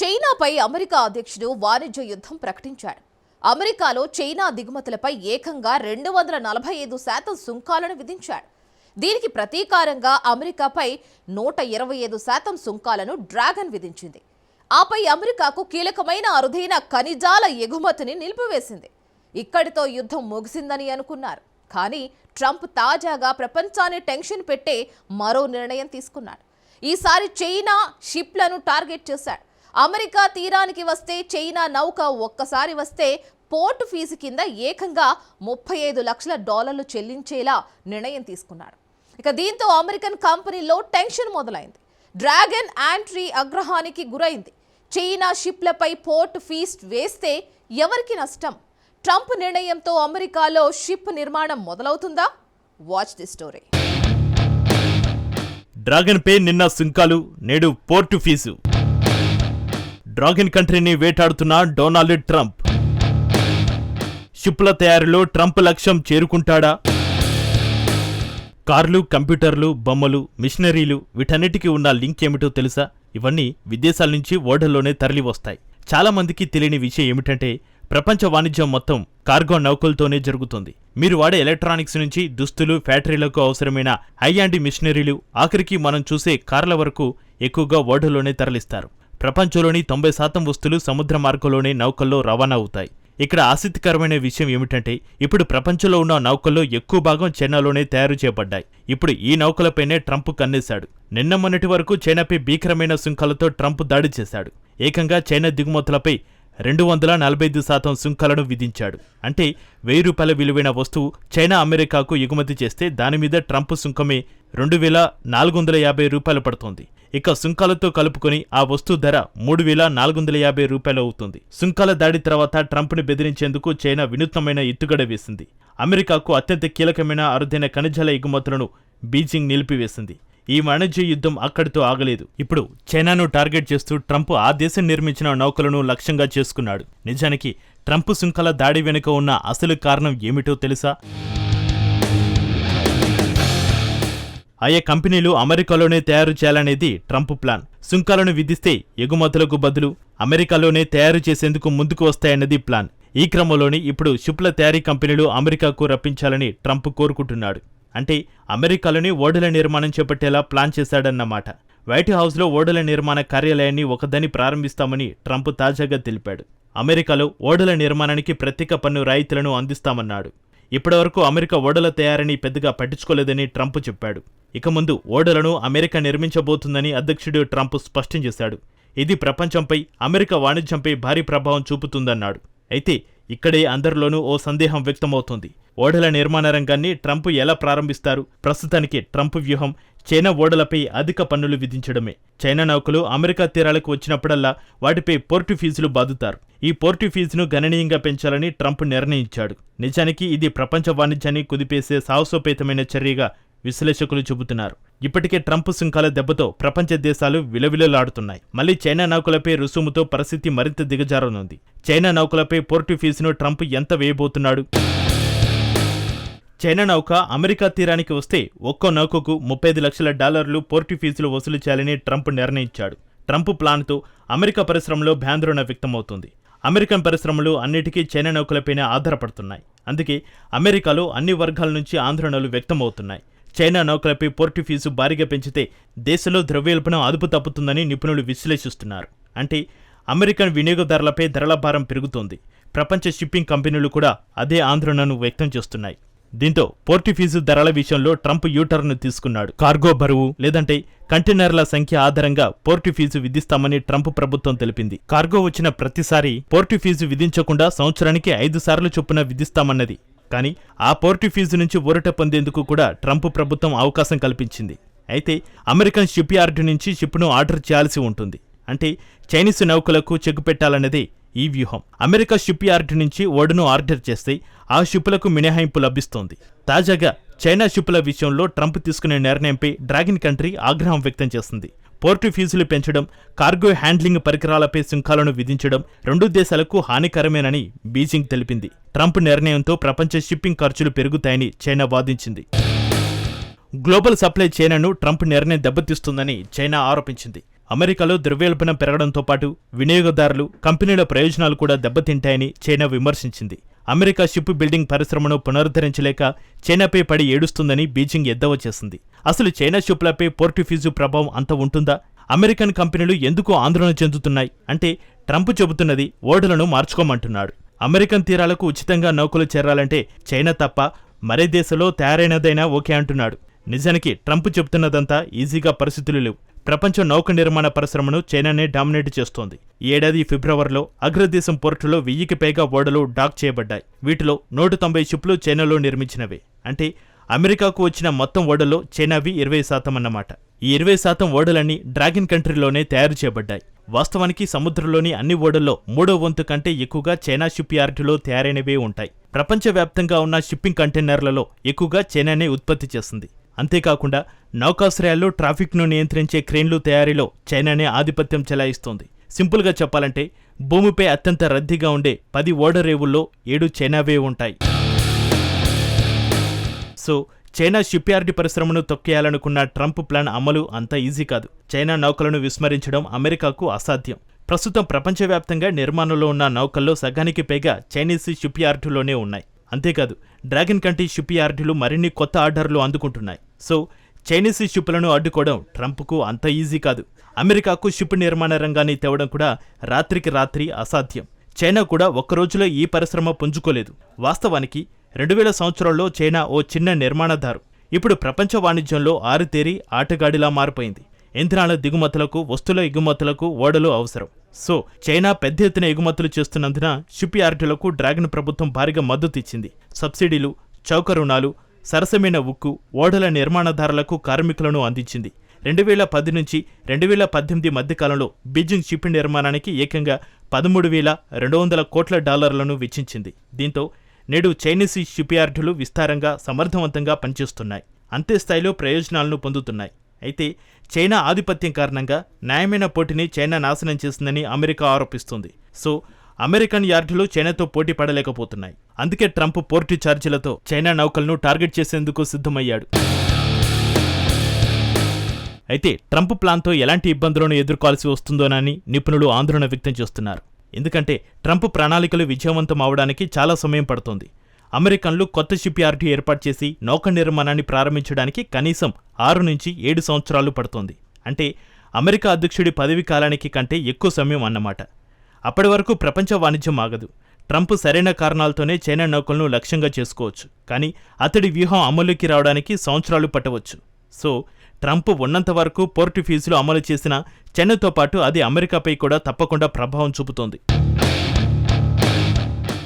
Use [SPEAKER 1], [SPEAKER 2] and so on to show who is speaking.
[SPEAKER 1] చైనాపై America అధ్యక్షుడు వాణిజ్య యుద్ధం ప్రకటించాడు. అమెరికాలో చైనా దిగుమతులపై ఏకంగా 245% సుంకాలను విధించాడు. దీనికి ప్రతీకారంగా అమెరికాపై 125% సుంకాలను డ్రాగన్ విధించింది. ఆపై అమెరికాకు కీలకమైన అరుదైన ఖనిజాల ఎగుమతిని నిలిపివేసింది. ఇక్కడితో యుద్ధం ముగిసిందని అనుకున్నారు. కానీ ట్రంప్ తాజాగా ప్రపంచాన్ని టెన్షన్ పెట్టే మరో నిర్ణయం తీసుకున్నాడు. ఈసారి చైనా షిప్లను టార్గెట్ చేశాడు. అమెరికా తీరానికి వస్తే చైనా నౌక ఒక్కసారి వస్తే పోర్టు ఫీజు కింద ఏకంగా $35 లక్షల చెల్లించేలా నిర్ణయం తీసుకున్నాడు. ఇక దీంతో అమెరికన్ కంపెనీలో టెన్షన్ మొదలైంది. డ్రాగన్ యాంట్రీ ఆగ్రహానికి గురైంది. చైనా షిప్లపై పోర్టు ఫీజ్ వేస్తే ఎవరికి నష్టం? ట్రంప్ నిర్ణయంతో అమెరికాలో షిప్ నిర్మాణం మొదలవుతుందా? Watch the story.
[SPEAKER 2] డ్రాగన్ పే నిన్న సుంకాలు, నేడు పోర్టు ఫీజు. డ్రాగన్ కంట్రీని వేటాడుతున్న డొనాల్డ్ ట్రంప్. షిప్ల తయారీలో ట్రంప్ లక్ష్యం చేరుకుంటాడా? కార్లు, కంప్యూటర్లు, బొమ్మలు, మిషనరీలు వీటన్నిటికీ ఉన్న లింక్ ఏమిటో తెలుసా? ఇవన్నీ విదేశాల నుంచి ఓడల్లోనే తరలి వస్తాయి. చాలా మందికి తెలియని విషయం ఏమిటంటే ప్రపంచ వాణిజ్యం మొత్తం కార్గో నౌకలతోనే జరుగుతుంది. మీరు వాడే ఎలక్ట్రానిక్స్ నుంచి దుస్తులు, ఫ్యాక్టరీలకు అవసరమైన హై అండ్ మిషనరీలు, ఆఖరికి మనం చూసే కార్ల వరకు ఎక్కువగా ఓడల్లోనే తరలిస్తారు. ప్రపంచంలోని 90% వస్తువులు సముద్ర మార్గంలోనే నౌకల్లో రవాణా అవుతాయి. ఇక్కడ ఆసక్తికరమైన విషయం ఏమిటంటే ఇప్పుడు ప్రపంచంలో ఉన్న నౌకల్లో ఎక్కువ భాగం చైనాలోనే తయారు చేయబడ్డాయి. ఇప్పుడు ఈ నౌకలపైనే ట్రంప్ కన్నేశాడు. నిన్న మొన్నటి వరకు చైనాపై భీకరమైన సుంకాలతో ట్రంప్ దాడి చేశాడు. ఏకంగా చైనా దిగుమతులపై 245% సుంకాలను విధించాడు. అంటే ₹1000 విలువైన వస్తువు చైనా అమెరికాకు ఎగుమతి చేస్తే దానిమీద ట్రంప్ సుంకమే $2450 పడుతోంది. ఇక సుంకాలతో కలుపుకొని ఆ వస్తువు ధర $3450 అవుతుంది. సుంకాల దాడి తర్వాత ట్రంప్ని బెదిరించేందుకు చైనా వినూత్నమైన ఎత్తుగడ వేసింది. అమెరికాకు అత్యంత కీలకమైన అరుదైన ఖనిజాల ఎగుమతులను బీజింగ్ నిలిపివేసింది. ఈ వాణిజ్య యుద్ధం అక్కడితో ఆగలేదు. ఇప్పుడు చైనాను టార్గెట్ చేస్తూ ట్రంప్ ఆ దేశం నిర్మించిన నౌకలను లక్ష్యంగా చేసుకున్నాడు. నిజానికి ట్రంప్ సుంకాల దాడి వెనుక ఉన్న అసలు కారణం ఏమిటో తెలుసా? ఆయా కంపెనీలు అమెరికాలోనే తయారు చేయాలనేది ట్రంప్ ప్లాన్. సుంకాలను విధిస్తే ఎగుమతులకు బదులు అమెరికాలోనే తయారు చేసేందుకు ముందుకు వస్తాయన్నది ప్లాన్. ఈ క్రమంలోనే ఇప్పుడు షిప్ల తయారీ కంపెనీలు అమెరికాకు రప్పించాలని ట్రంప్ కోరుకుంటున్నాడు. అంటే అమెరికాలోని ఓడల నిర్మాణం చేపట్టేలా ప్లాన్ చేశాడన్నమాట. వైట్ హౌస్లో ఓడల నిర్మాణ కార్యాలయాన్ని ఒకదాన్ని ప్రారంభిస్తామని ట్రంప్ తాజాగా తెలిపాడు. అమెరికాలో ఓడల నిర్మాణానికి ప్రత్యేక పన్ను రాయితీలను అందిస్తామన్నాడు. ఇప్పటివరకు అమెరికా ఓడల తయారీని పెద్దగా పట్టించుకోలేదని ట్రంప్ చెప్పాడు. ఇక ముందు ఓడలను అమెరికా నిర్మించబోతుందని అధ్యక్షుడు ట్రంప్ స్పష్టం చేశాడు. ఇది ప్రపంచంపై, అమెరికా వాణిజ్యంపై భారీ ప్రభావం చూపుతుందన్నాడు. అయితే ఇక్కడే అందరిలోనూ ఓ సందేహం వ్యక్తమవుతోంది. ఓడల నిర్మాణ రంగాన్ని ట్రంప్ ఎలా ప్రారంభిస్తారు? ప్రస్తుతానికి ట్రంప్ వ్యూహం చైనా ఓడలపై అధిక పన్నులు విధించడమే. చైనా నౌకలు అమెరికా తీరాలకు వచ్చినప్పుడల్లా వాటిపై పోర్టు ఫీజులు బాదుతారు. ఈ పోర్టు ఫీజును గణనీయంగా పెంచాలని ట్రంప్ నిర్ణయించాడు. నిజానికి ఇది ప్రపంచ వాణిజ్యాన్ని కుదిపేసే సాహసోపేతమైన చర్యగా విశ్లేషకులు చెబుతున్నారు. ఇప్పటికే ట్రంప్ సుంకాల దెబ్బతో ప్రపంచ దేశాలు విలవిలలాడుతున్నాయి. మళ్లీ చైనా నౌకలపై రుసుముతో పరిస్థితి మరింత దిగజారనుంది. చైనా నౌకలపై పోర్టు ఫీజును ట్రంప్ ఎంత వేయబోతున్నాడు? చైనా నౌక అమెరికా తీరానికి వస్తే ఒక్కో నౌకకు $35 లక్షల పోర్టు ఫీజులు వసూలు చేయాలని ట్రంప్ నిర్ణయించాడు. ట్రంప్ ప్లాన్తో అమెరికా పరిశ్రమలో భయాందోళన వ్యక్తమవుతుంది. అమెరికన్ పరిశ్రమలు అన్నిటికీ చైనా నౌకలపైనే ఆధారపడుతున్నాయి. అందుకే అమెరికాలో అన్ని వర్గాల నుంచి ఆందోళనలు వ్యక్తమవుతున్నాయి. చైనా నౌకలపై పోర్టు ఫీజు భారీగా పెంచితే దేశంలో ద్రవ్యోల్బణం అదుపు తప్పుతుందని నిపుణులు విశ్లేషిస్తున్నారు. అంటే అమెరికన్ వినియోగదారులపై ధరల భారం పెరుగుతోంది. ప్రపంచ షిప్పింగ్ కంపెనీలు కూడా అదే ఆందోళనను వ్యక్తం చేస్తున్నాయి. దీంతో పోర్టు ఫీజు ధరల విషయంలో ట్రంప్ యూటర్న్ తీసుకున్నాడు. కార్గో బరువు లేదంటే కంటైనర్ల సంఖ్య ఆధారంగా పోర్టు ఫీజు విధిస్తామని ట్రంప్ ప్రభుత్వం తెలిపింది. కార్గో వచ్చిన ప్రతిసారి పోర్టు ఫీజు విధించకుండా సంవత్సరానికి 5 సార్లు చొప్పున విధిస్తామన్నది. కానీ ఆ పోర్టు ఫీజు నుంచి ఊరట పొందేందుకు కూడా ట్రంప్ ప్రభుత్వం అవకాశం కల్పించింది. అయితే అమెరికన్ షిప్ యార్డ్ నుంచి షిప్ను ఆర్డర్ చేయాల్సి ఉంటుంది. అంటే చైనీస్ నౌకలకు చెక్ పెట్టాలన్నదే ఈ వ్యూహం. అమెరికా షిప్ యార్డ్ నుంచి ఓడను ఆర్డర్ చేస్తే ఆ షిప్పులకు మినహాయింపు లభిస్తోంది. తాజాగా చైనా షిప్పుల విషయంలో ట్రంప్ తీసుకునే నిర్ణయంపై డ్రాగన్ కంట్రీ ఆగ్రహం వ్యక్తం చేస్తుంది. పోర్టు ఫీజులు పెంచడం, కార్గో హ్యాండ్లింగ్ పరికరాలపై సుంకాలను విధించడం రెండు దేశాలకు హానికరమేనని బీజింగ్ తెలిపింది. ట్రంప్ నిర్ణయంతో ప్రపంచ షిప్పింగ్ ఖర్చులు పెరుగుతాయని చైనా వాదించింది. గ్లోబల్ సప్లై చైనాను ట్రంప్ నిర్ణయం దెబ్బతీస్తుందని చైనా ఆరోపించింది. అమెరికాలో ద్రవ్యోల్బణం పెరగడంతో పాటు వినియోగదారులు, కంపెనీల ప్రయోజనాలు కూడా దెబ్బతింటాయని చైనా విమర్శించింది. అమెరికా షిప్ బిల్డింగ్ పరిశ్రమను పునరుద్ధరించలేక చైనాపై పడి ఏడుస్తుందని బీజింగ్ ఎద్దేవా చేసింది. అసలు చైనా షిప్లపై పోర్టు ఫీజు ప్రభావం అంత ఉంటుందా? అమెరికన్ కంపెనీలు ఎందుకు ఆందోళన చెందుతున్నాయి అంటే ట్రంప్ చెబుతున్నది ఓడలను మార్చుకోమంటున్నాడు. అమెరికన్ తీరాలకు ఉచితంగా నౌకలు చేరాలంటే చైనా తప్ప మరే దేశంలో తయారైనదైనా ఓకే అంటున్నాడు. నిజానికి ట్రంప్ చెబుతున్నదంతా ఈజీగా పరిస్థితులు లేవు. ప్రపంచ నౌక నిర్మాణ పరిశ్రమను చైనానే డామినేట్ చేస్తోంది. ఈ ఏడాది ఫిబ్రవరిలో అగ్రదేశం పోర్టులో 1000కి పైగా ఓడలు డాక్ చేయబడ్డాయి. వీటిలో 190 షిప్లు చైనాలో నిర్మించినవే. అంటే అమెరికాకు వచ్చిన మొత్తం ఓడల్లో చైనావి 20% అన్నమాట. ఈ 20% ఓడలన్నీ డ్రాగన్ కంట్రీలోనే తయారు చేయబడ్డాయి. వాస్తవానికి సముద్రంలోని అన్ని ఓడల్లో 3వ వంతు కంటే ఎక్కువగా చైనా షిప్ యార్డులో తయారైనవే ఉంటాయి. ప్రపంచవ్యాప్తంగా ఉన్న షిప్పింగ్ కంటైనర్లలో ఎక్కువగా చైనానే ఉత్పత్తి చేస్తుంది. అంతేకాకుండా నౌకాశ్రయాల్లో ట్రాఫిక్ను నియంత్రించే క్రేన్లు తయారీలో చైనానే ఆధిపత్యం చెలాయిస్తోంది. సింపుల్గా చెప్పాలంటే భూమిపై అత్యంత రద్దీగా ఉండే 10 ఓడరేవుల్లో 7 చైనావే ఉంటాయి. సో చైనా షిప్ యార్డ్ పరిశ్రమను తొక్కేయాలనుకున్న ట్రంప్ ప్లాన్ అమలు అంత ఈజీ కాదు. చైనా నౌకలను విస్మరించడం అమెరికాకు అసాధ్యం. ప్రస్తుతం ప్రపంచవ్యాప్తంగా నిర్మాణంలో ఉన్న నౌకల్లో సగానికి పైగా చైనీస్ షిప్ యార్డులోనే ఉన్నాయి. అంతేకాదు డ్రాగన్ కంట్రీ షిప్ యార్డులు మరిన్ని కొత్త ఆర్డర్లు అందుకుంటున్నాయి. సో చైనీస్ షిప్లను అడ్డుకోవడం ట్రంప్కు అంత ఈజీ కాదు. అమెరికాకు షిప్ నిర్మాణ రంగాన్ని తేవడం కూడా రాత్రికి రాత్రి అసాధ్యం. చైనా కూడా ఒక్కరోజులో ఈ పరిశ్రమ పుంజుకోలేదు. వాస్తవానికి 2000 సంవత్సరంలో చైనా ఓ చిన్న నిర్మాణదారు. ఇప్పుడు ప్రపంచ వాణిజ్యంలో ఆరుతేరి ఆటగాడిలా మారిపోయింది. ఇంధనాల దిగుమతులకు, వస్తువుల ఎగుమతులకు ఓడలు అవసరం. సో చైనా పెద్ద ఎత్తున ఎగుమతులు చేస్తున్నందున షిప్ యార్డులకు డ్రాగన్ ప్రభుత్వం భారీగా మద్దతు ఇచ్చింది. సబ్సిడీలు, చౌక రుణాలు, సరసమైన ఉక్కు, ఓడల నిర్మాణదారులకు కార్మికులను అందించింది. 2010 నుంచి 2018 మధ్యకాలంలో బీజింగ్ షిప్ నిర్మాణానికి ఏకంగా $13,200 కోట్ల వెచ్చించింది. దీంతో నేడు చైనీస్ షిప్ యార్డులు విస్తారంగా, సమర్థవంతంగా పనిచేస్తున్నాయి. అంతే స్థాయిలో ప్రయోజనాలను పొందుతున్నాయి. అయితే చైనా ఆధిపత్యం కారణంగా న్యాయమైన పోటీని చైనా నాశనం చేసిందని అమెరికా ఆరోపిస్తుంది. సో అమెరికన్ యార్డులు చైనాతో పోటీ పడలేకపోతున్నాయి. అందుకే ట్రంప్ పోర్టు ఛార్జీలతో చైనా నౌకలను టార్గెట్ చేసేందుకు సిద్ధమయ్యాడు. అయితే ట్రంప్ ప్లాన్తో ఎలాంటి ఇబ్బందులను ఎదుర్కోవాల్సి వస్తుందోనని నిపుణులు ఆందోళన వ్యక్తం చేస్తున్నారు. ఎందుకంటే ట్రంప్ ప్రణాళికలు విజయవంతం అవడానికి చాలా సమయం పడుతోంది. అమెరికన్లు కొత్త షిప్ యార్డు ఏర్పాటు చేసి నౌక నిర్మాణాన్ని ప్రారంభించడానికి కనీసం 6 నుంచి 7 సంవత్సరాలు పడుతోంది. అంటే అమెరికా అధ్యక్షుడి పదవి కాలానికి కంటే ఎక్కువ సమయం అన్నమాట. అప్పటి వరకు ప్రపంచ వాణిజ్యం ఆగదు. ట్రంప్ సరైన కారణాలతోనే చైనా నౌకలను లక్ష్యంగా చేసుకోవచ్చు. కానీ అతడి వ్యూహం అమలుకి రావడానికి సంవత్సరాలు పట్టవచ్చు. సో ట్రంప్ ఉన్నంత వరకు పోర్టు ఫీజులు అమలు చేసిన చైనాతో పాటు అది అమెరికాపై కూడా తప్పకుండా ప్రభావం చూపుతోంది.